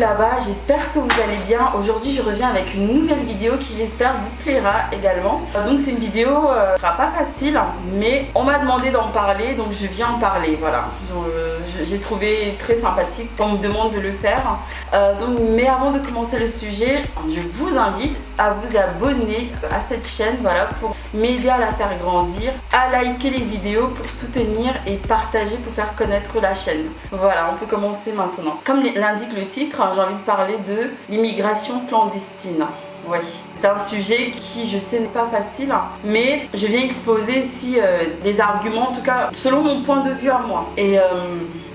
là-bas, j'espère que vous allez bien. Aujourd'hui je reviens avec une nouvelle vidéo qui j'espère vous plaira également. Donc c'est une vidéo qui sera pas facile, mais on m'a demandé d'en parler, donc je viens en parler, voilà. J'ai trouvé très sympathique qu'on me demande de le faire. Mais avant de commencer le sujet, je vous invite à vous abonner à cette chaîne, voilà, pour m'aider à la faire grandir, à liker les vidéos pour soutenir et partager pour faire connaître la chaîne. Voilà, on peut commencer maintenant. Comme l'indique le titre, j'ai envie de parler de l'immigration clandestine. Oui, c'est un sujet qui, je sais, n'est pas facile, mais je viens exposer ici des arguments, en tout cas selon mon point de vue à moi. Et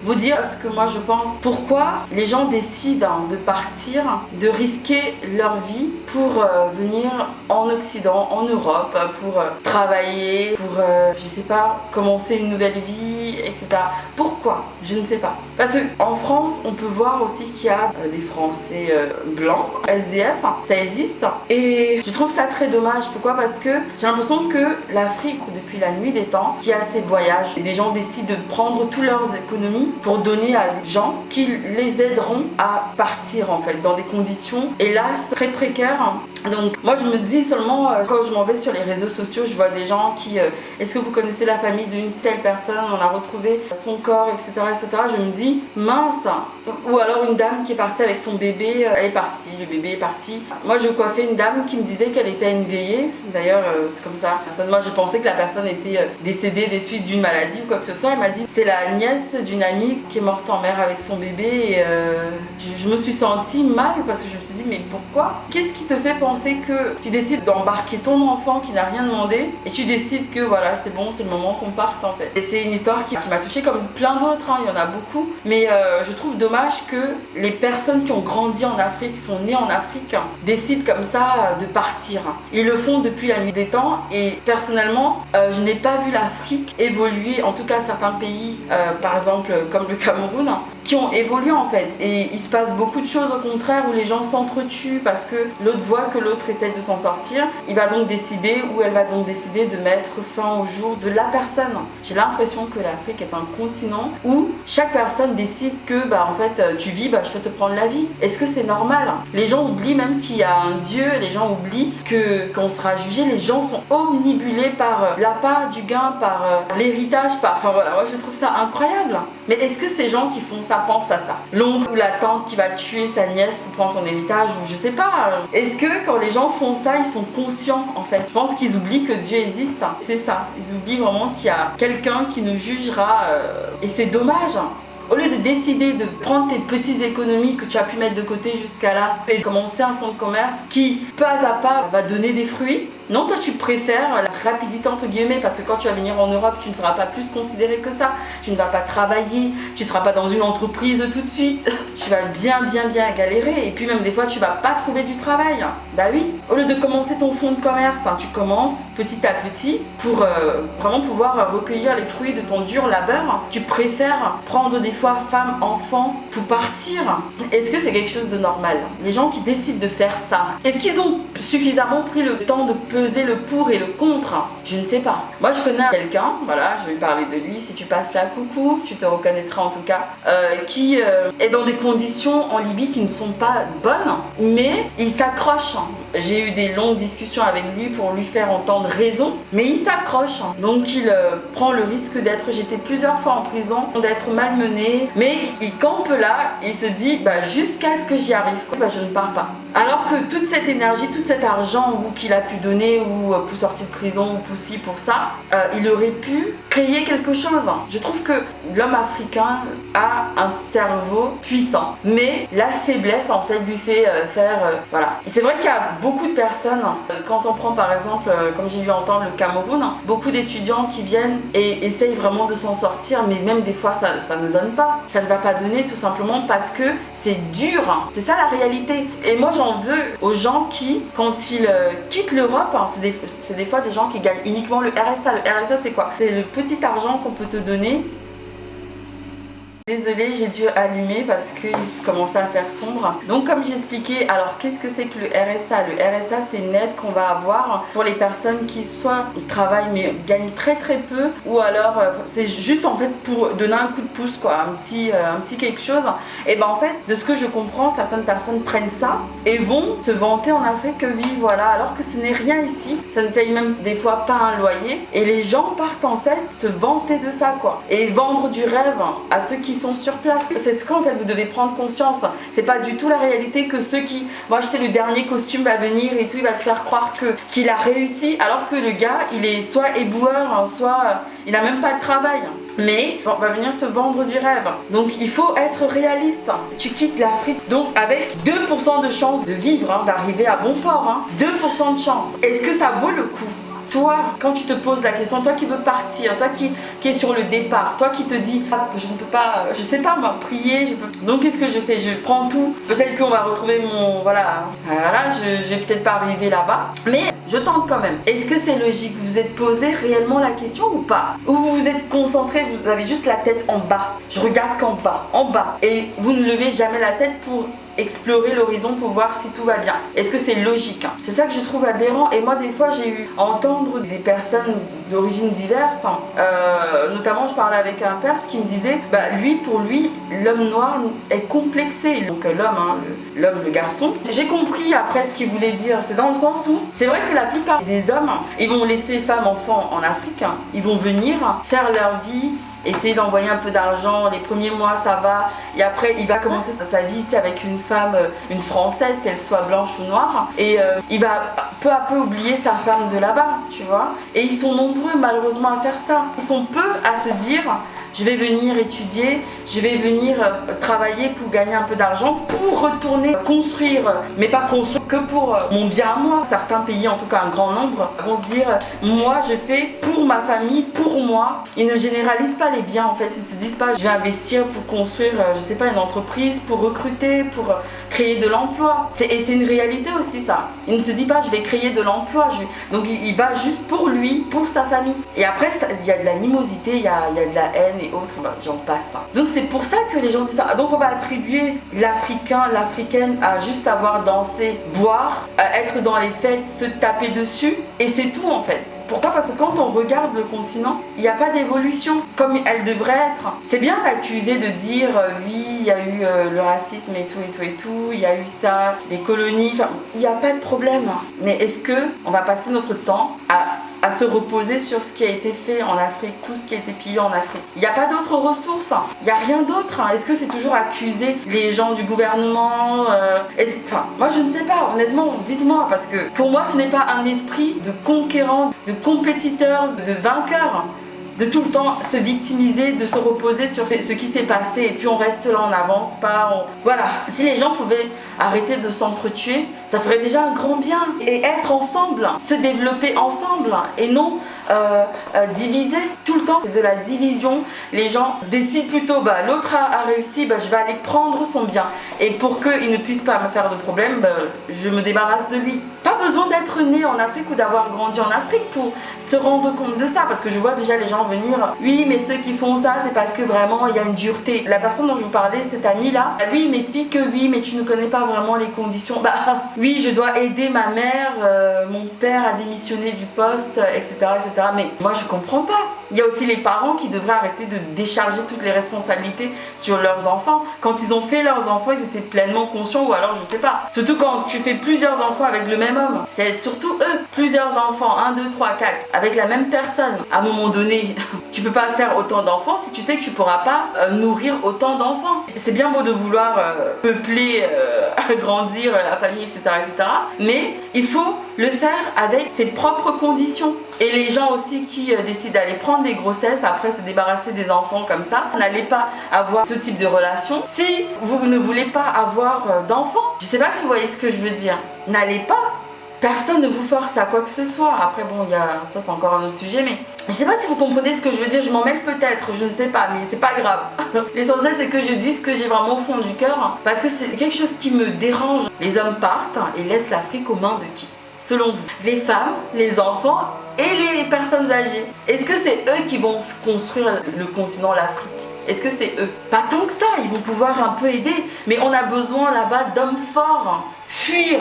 vous dire ce que moi je pense. Pourquoi les gens décident de partir, de risquer leur vie pour venir en Occident, en Europe, pour travailler, pour, je sais pas, commencer une nouvelle vie, etc. Pourquoi? Je ne sais pas. Parce qu'en France, on peut voir aussi qu'il y a des Français blancs, SDF, ça existe. Et je trouve ça très dommage. Pourquoi? Parce que j'ai l'impression que l'Afrique, c'est depuis la nuit des temps, qu'il y a ces voyages. Et des gens décident de prendre toutes leurs économies pour donner à des gens qui les aideront à partir en fait dans des conditions hélas très précaires. Donc moi je me dis seulement quand je m'en vais sur les réseaux sociaux, je vois des gens qui est-ce que vous connaissez la famille d'une telle personne, on a retrouvé son corps, etc., etc. Je me dis mince. Ou alors une dame qui est partie avec son bébé, elle est partie, le bébé est parti. Moi je coiffais une dame qui me disait qu'elle était une veillée. D'ailleurs c'est comme ça. Moi je pensais que la personne était décédée des suites d'une maladie ou quoi que ce soit. Elle m'a dit c'est la nièce d'une amie qui est morte en mer avec son bébé. Et je me suis sentie mal parce que je me suis dit mais pourquoi? Qu'est-ce qui te fait penser que tu décides d'embarquer ton enfant qui n'a rien demandé et tu décides que voilà c'est bon, c'est le moment qu'on parte en fait. Et c'est une histoire qui m'a touchée comme plein d'autres, hein, il y en a beaucoup. Mais je trouve dommage que les personnes qui ont grandi en Afrique, qui sont nées en Afrique, décident comme ça de partir. Ils le font depuis la nuit des temps et personnellement je n'ai pas vu l'Afrique évoluer, en tout cas certains pays par exemple comme le Cameroun, qui ont évolué en fait. Et il se passe beaucoup de choses au contraire où les gens s'entretuent parce que l'autre voit que l'autre essaie de s'en sortir. Il va donc décider ou elle va donc décider de mettre fin au jour de la personne. J'ai l'impression que l'Afrique est un continent où chaque personne décide que en fait tu vis, je peux te prendre la vie. Est-ce que c'est normal? Les gens oublient même qu'il y a un Dieu, les gens oublient qu'on sera jugé, les gens sont omnibulés par l'appât du gain, par l'héritage, enfin voilà, moi je trouve ça incroyable. Mais est-ce que ces gens qui font ça pensent à ça? L'oncle ou la tante qui va tuer sa nièce pour prendre son héritage ou je sais pas. Est-ce que quand les gens font ça, ils sont conscients en fait? Je pense qu'ils oublient que Dieu existe. C'est ça. Ils oublient vraiment qu'il y a quelqu'un qui nous jugera et c'est dommage. Au lieu de décider de prendre tes petites économies que tu as pu mettre de côté jusqu'à là et de commencer un fonds de commerce qui, pas à pas, va donner des fruits, non, toi tu préfères la rapidité entre guillemets parce que quand tu vas venir en Europe, tu ne seras pas plus considéré que ça. Tu ne vas pas travailler, tu ne seras pas dans une entreprise tout de suite. Tu vas bien galérer et puis même des fois tu vas pas trouver du travail. Bah oui, au lieu de commencer ton fonds de commerce, tu commences petit à petit pour vraiment pouvoir recueillir les fruits de ton dur labeur. Tu préfères prendre des fois femme, enfant pour partir. Est-ce que c'est quelque chose de normal? Les gens qui décident de faire ça, est-ce qu'ils ont suffisamment pris le temps de peser le pour et le contre? Je ne sais pas. Moi je connais quelqu'un, voilà, je vais parler de lui, si tu passes là, coucou, tu te reconnaîtras en tout cas, qui est dans des conditions en Libye qui ne sont pas bonnes, mais il s'accroche. J'ai eu des longues discussions avec lui pour lui faire entendre raison, mais il s'accroche. Donc il prend le risque d'être jeté plusieurs fois en prison, d'être malmené, mais il campe là, il se dit jusqu'à ce que j'y arrive, je ne pars pas. Alors que toute cette énergie, tout cet argent qu'il a pu donner ou pour sortir de prison ou pour ci, pour ça, il aurait pu créer quelque chose. Je trouve que l'homme africain a un cerveau puissant, mais la faiblesse en fait lui fait faire voilà. C'est vrai qu'il y a beaucoup de personnes, quand on prend par exemple, comme j'ai eu entendre le Cameroun, beaucoup d'étudiants qui viennent et essayent vraiment de s'en sortir, mais même des fois ça ne donne pas. Ça ne va pas donner tout simplement parce que c'est dur. C'est ça la réalité. Et moi j'en veux aux gens qui, quand ils quittent l'Europe, c'est des fois des gens qui gagnent uniquement le RSA. Le RSA c'est quoi? C'est le petit argent qu'on peut te donner Désolée, j'ai dû allumer parce qu'il commençait à faire sombre. Donc comme j'expliquais, alors qu'est-ce que c'est que le RSA? Le RSA, c'est une aide qu'on va avoir pour les personnes qui soit ils travaillent mais gagnent très peu, ou alors c'est juste en fait pour donner un coup de pouce quoi, un petit quelque chose. Et ben en fait, de ce que je comprends, certaines personnes prennent ça et vont se vanter en Afrique que oui voilà, alors que ce n'est rien ici, ça ne paye même des fois pas un loyer, et les gens partent en fait se vanter de ça quoi, et vendre du rêve à ceux qui sont sur place. C'est ce qu'en fait vous devez prendre conscience, c'est pas du tout la réalité que ceux qui vont acheter le dernier costume va venir et tout, il va te faire croire qu'il a réussi, alors que le gars il est soit éboueur, soit il n'a même pas de travail, mais on va venir te vendre du rêve. Donc il faut être réaliste. Tu quittes l'Afrique donc avec 2% de chance de vivre, d'arriver à bon port, 2% de chance. Est-ce que ça vaut le coup? Toi, quand tu te poses la question, toi qui veux partir, toi qui es sur le départ, toi qui te dis ah, je ne peux pas, je sais pas moi, prier, donc qu'est-ce que je fais? Je prends tout, peut-être qu'on va retrouver mon, voilà, je vais peut-être pas arriver là-bas, mais je tente quand même. Est-ce que c'est logique? Vous vous êtes posé réellement la question ou pas? Ou vous vous êtes concentré, vous avez juste la tête en bas, je regarde qu'en bas, et vous ne levez jamais la tête pour explorer l'horizon pour voir si tout va bien. Est-ce que c'est logique? C'est ça que je trouve aberrant. Et moi des fois j'ai eu à entendre des personnes d'origine diverse, notamment je parlais avec un Perse qui me disait pour lui l'homme noir est complexé, donc l'homme, le garçon. J'ai compris après ce qu'il voulait dire, c'est dans le sens où c'est vrai que la plupart des hommes ils vont laisser femmes, enfants en Afrique, ils vont venir faire leur vie, essayer d'envoyer un peu d'argent, les premiers mois ça va, et après il va commencer sa vie ici avec une femme, une française, qu'elle soit blanche ou noire, et il va peu à peu oublier sa femme de là-bas, tu vois. Et ils sont nombreux malheureusement à faire ça. Ils sont peu à se dire je vais venir étudier, je vais venir travailler pour gagner un peu d'argent, pour retourner construire, mais pas construire que pour mon bien à moi. Certains pays, en tout cas un grand nombre, vont se dire moi je fais pour ma famille, pour moi. Ils ne généralisent pas les biens en fait, ils ne se disent pas je vais investir pour construire, je sais pas, une entreprise, pour recruter, pour créer de l'emploi. Et c'est une réalité aussi ça. Il ne se dit pas je vais créer de l'emploi, donc il va juste pour lui, pour sa famille. Et après il y a de l'animosité, il y a de la haine et autres, j'en passe. Donc c'est pour ça que les gens disent ça. Donc on va attribuer l'Africain, l'Africaine à juste savoir danser, boire, à être dans les fêtes, se taper dessus, et c'est tout en fait. Pourquoi? Parce que quand on regarde le continent, il n'y a pas d'évolution comme elle devrait être. C'est bien d'accuser, de dire oui, il y a eu le racisme et tout, il y a eu ça, les colonies, enfin, il n'y a pas de problème. Mais est-ce qu'on va passer notre temps à se reposer sur ce qui a été fait en Afrique, tout ce qui a été pillé en Afrique? Il n'y a pas d'autres ressources, il n'y a rien d'autre. Est-ce que c'est toujours accuser les gens du gouvernement? Enfin, moi je ne sais pas, honnêtement, dites-moi, parce que pour moi ce n'est pas un esprit de conquérant, de compétiteur, de vainqueur, de tout le temps se victimiser, de se reposer sur ce qui s'est passé, et puis on reste là, on n'avance pas, voilà. Si les gens pouvaient arrêter de s'entretuer, ça ferait déjà un grand bien, et être ensemble, se développer ensemble, et non diviser tout le temps. C'est de la division. Les gens décident plutôt l'autre a réussi, je vais aller prendre son bien, et pour qu'il ne puisse pas me faire de problème, je me débarrasse de lui. Pas besoin d'être né en Afrique ou d'avoir grandi en Afrique pour se rendre compte de ça, parce que je vois déjà les gens venir, oui mais ceux qui font ça c'est parce que vraiment il y a une dureté. La personne dont je vous parlais, cet ami là, lui il m'explique que oui mais tu ne connais pas vraiment les conditions. Oui, je dois aider ma mère, mon père a démissionné du poste, etc., etc. Mais moi je comprends pas. Il y a aussi les parents qui devraient arrêter de décharger toutes les responsabilités sur leurs enfants. Quand ils ont fait leurs enfants, ils étaient pleinement conscients, ou alors je sais pas. Surtout quand tu fais plusieurs enfants avec le même homme. C'est surtout eux. Plusieurs enfants, 1, 2, 3, 4, avec la même personne. À un moment donné, tu peux pas faire autant d'enfants si tu sais que tu pourras pas nourrir autant d'enfants. C'est bien beau de vouloir peupler, agrandir la famille, etc., etc. Mais il faut le faire avec ses propres conditions. Et les gens aussi qui décident d'aller prendre des grossesses, après se débarrasser des enfants comme ça, n'allez pas avoir ce type de relation. Si vous ne voulez pas avoir d'enfants, je sais pas si vous voyez ce que je veux dire, n'allez pas. Personne ne vous force à quoi que ce soit. Après bon, ça c'est encore un autre sujet, mais je sais pas si vous comprenez ce que je veux dire. Je m'en mêle peut-être, je ne sais pas, mais c'est pas grave. L'essentiel c'est que je dise ce que j'ai vraiment au fond du cœur, parce que c'est quelque chose qui me dérange. Les hommes partent et laissent l'Afrique aux mains de qui, selon vous? Les femmes, les enfants et les personnes âgées. Est-ce que c'est eux qui vont construire le continent, l'Afrique? Est-ce que c'est eux? Pas tant que ça, ils vont pouvoir un peu aider, mais on a besoin là-bas d'hommes forts. Fuir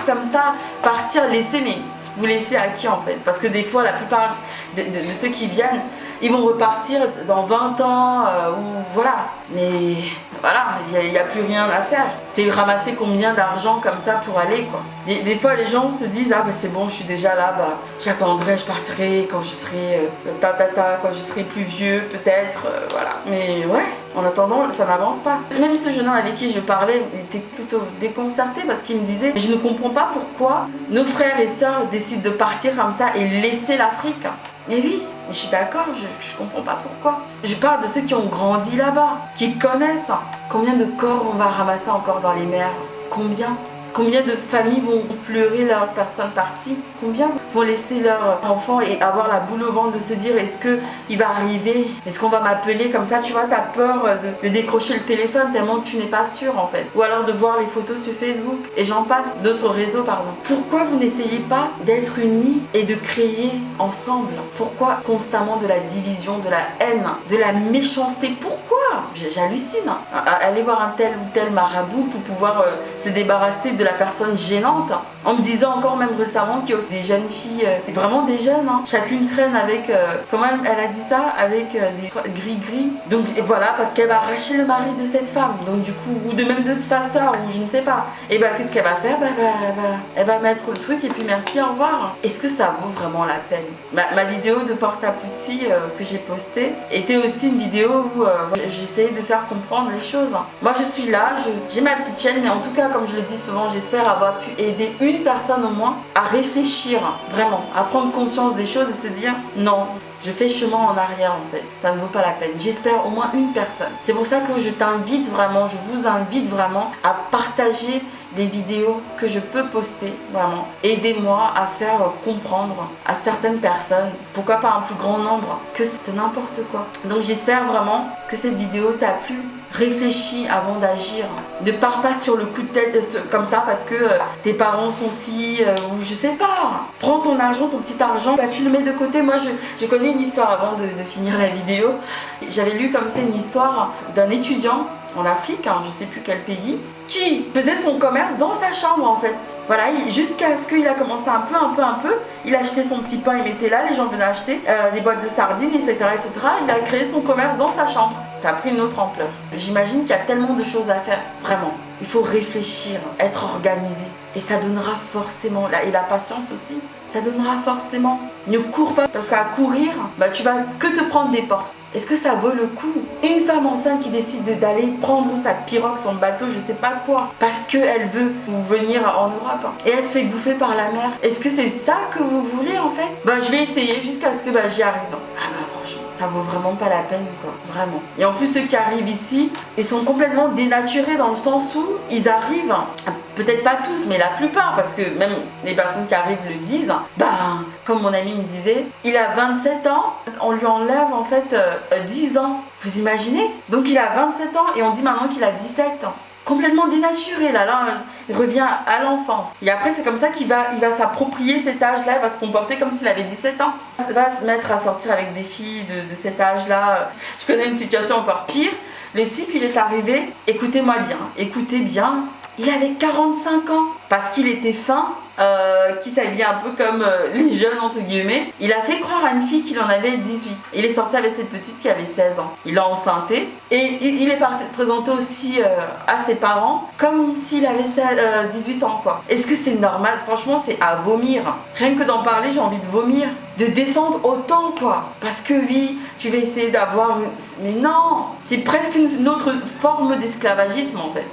comme ça, partir, laisser, mais vous laissez à qui en fait? Parce que des fois, la plupart de ceux qui viennent, ils vont repartir dans 20 ans ou voilà. Mais voilà, il n'y a plus rien à faire. C'est ramasser combien d'argent comme ça pour aller quoi. Des fois, les gens se disent ah bah c'est bon, je suis déjà là, bah j'attendrai, je partirai quand je serai quand je serai plus vieux peut-être, voilà. Mais ouais, en attendant, ça n'avance pas. Même ce jeune homme avec qui je parlais était plutôt déconcerté parce qu'il me disait mais je ne comprends pas pourquoi nos frères et sœurs décident de partir comme ça et laisser l'Afrique. Et oui, je suis d'accord, je comprends pas pourquoi. Je parle de ceux qui ont grandi là-bas, qui connaissent. Combien de corps on va ramasser encore dans les mers? Combien de familles vont pleurer leur personne partie? Combien vont laisser leur enfant et avoir la boule au ventre de se dire est-ce qu'il va arriver? Est-ce qu'on va m'appeler comme ça? Tu vois, t'as peur de décrocher le téléphone tellement que tu n'es pas sûr en fait. Ou alors de voir les photos sur Facebook et j'en passe, d'autres réseaux pardon. Pourquoi vous n'essayez pas d'être unis et de créer ensemble? Pourquoi constamment de la division, de la haine, de la méchanceté? Pourquoi? J'hallucine. Aller voir un tel ou tel marabout pour pouvoir se débarrasser de la personne gênante. En me disant encore même récemment qu'il y a aussi des jeunes filles, vraiment des jeunes, hein. Chacune traîne avec, comment elle a dit ça? Avec des gris-gris. Donc et voilà, parce qu'elle va arracher le mari de cette femme. Donc du coup, ou de même de sa soeur, ou je ne sais pas. Et bah qu'est-ce qu'elle va faire? Elle va mettre le truc et puis merci, au revoir. Est-ce que ça vaut vraiment la peine? Ma vidéo de Porta Putti que j'ai postée était aussi une vidéo où j'essayais de faire comprendre les choses. Moi je suis là, j'ai ma petite chaîne, mais en tout cas comme je le dis souvent, j'espère avoir pu aider une personne au moins à réfléchir vraiment, à prendre conscience des choses et se dire non, je fais chemin en arrière en fait, ça ne vaut pas la peine. J'espère au moins une personne. C'est pour ça que je t'invite vraiment, je vous invite vraiment à partager les vidéos que je peux poster, vraiment. Aidez-moi à faire comprendre à certaines personnes, pourquoi pas un plus grand nombre, que c'est n'importe quoi. Donc j'espère vraiment que cette vidéo t'a plu. Réfléchis avant d'agir. Ne pars pas sur le coup de tête comme ça parce que tes parents sont si ou je sais pas. Prends ton argent, ton petit argent, bah, tu le mets de côté. Moi je connais une histoire avant de finir la vidéo. J'avais lu comme c'est une histoire d'un étudiant en Afrique, hein, je sais plus quel pays, qui faisait son commerce dans sa chambre en fait. Voilà, jusqu'à ce qu'il a commencé un peu, il achetait son petit pain, il mettait là, les gens venaient acheter des boîtes de sardines, etc., etc. Il a créé son commerce dans sa chambre. Ça a pris une autre ampleur. J'imagine qu'il y a tellement de choses à faire, vraiment. Il faut réfléchir, être organisé. Et ça donnera forcément, et la patience aussi, ça donnera forcément. Ne cours pas, parce qu'à courir, bah, tu vas que te prendre des portes. Est-ce que ça vaut le coup? Une femme enceinte qui décide d'aller prendre sa pirogue, son bateau, je sais pas quoi, parce qu'elle veut venir en Europe, hein, et elle se fait bouffer par la mer. Est-ce que c'est ça que vous voulez en fait? Bah je vais essayer jusqu'à ce que j'y arrive. Ah bah franchement, ça vaut vraiment pas la peine quoi, vraiment. Et en plus ceux qui arrivent ici, ils sont complètement dénaturés dans le sens où ils arrivent, peut-être pas tous, mais la plupart, parce que même les personnes qui arrivent le disent, bah comme mon ami me disait, il a 27 ans, on lui enlève en fait 10 ans. Vous imaginez? Donc il a 27 ans et on dit maintenant qu'il a 17 ans. Complètement dénaturé là, il revient à l'enfance. Et après c'est comme ça qu'il va s'approprier cet âge-là, il va se comporter comme s'il avait 17 ans. Il va se mettre à sortir avec des filles de cet âge-là. Je connais une situation encore pire. Le type il est arrivé, écoutez-moi bien, écoutez bien, il avait 45 ans parce qu'il était fin. Qui s'habillait un peu comme les jeunes entre guillemets. Il a fait croire à une fille qu'il en avait 18. Il est sorti avec cette petite qui avait 16 ans. Il l'a enceinté et il est parti se présenter aussi à ses parents comme s'il avait 18 ans quoi. Est-ce que c'est normal? Franchement c'est à vomir. Rien que d'en parler j'ai envie de vomir. De descendre autant quoi. Parce que oui, tu vas essayer d'avoir une... Mais non, c'est presque une autre forme d'esclavagisme en fait.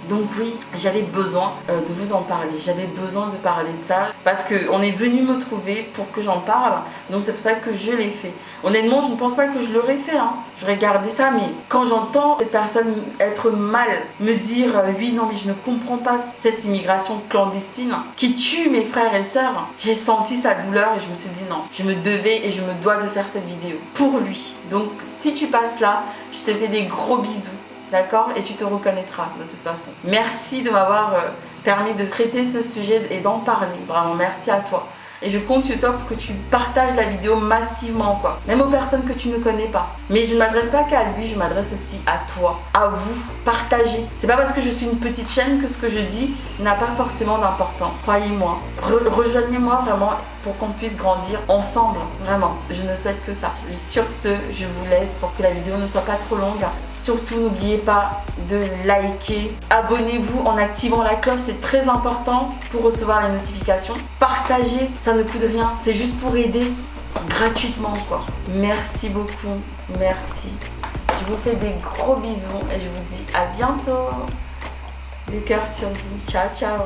Donc oui, j'avais besoin de vous en parler, j'avais besoin de parler de ça parce qu'on est venu me trouver pour que j'en parle, donc c'est pour ça que je l'ai fait. Honnêtement, je ne pense pas que je l'aurais fait, hein. J'aurais gardé ça, mais quand j'entends cette personne être mal, me dire oui, non mais je ne comprends pas cette immigration clandestine qui tue mes frères et sœurs, j'ai senti sa douleur et je me suis dit non, je me devais et je me dois de faire cette vidéo pour lui. Donc si tu passes là, je te fais des gros bisous. D'accord? Et tu te reconnaîtras de toute façon. Merci de m'avoir permis de traiter ce sujet et d'en parler. Vraiment, merci à toi. et je compte sur toi pour que tu partages la vidéo massivement quoi. Même aux personnes que tu ne connais pas. Mais je ne m'adresse pas qu'à lui, je m'adresse aussi à toi, à vous. Partagez. C'est pas parce que je suis une petite chaîne que ce que je dis n'a pas forcément d'importance. Croyez-moi. Rejoignez-moi vraiment pour qu'on puisse grandir ensemble. Vraiment. Je ne souhaite que ça. Sur ce, je vous laisse pour que la vidéo ne soit pas trop longue. Surtout, n'oubliez pas de liker. Abonnez-vous en activant la cloche, c'est très important pour recevoir les notifications. Partagez, ça ne coûte rien. C'est juste pour aider gratuitement quoi. Merci beaucoup. Merci. Je vous fais des gros bisous et je vous dis à bientôt. Des cœurs sur vous. Ciao, ciao.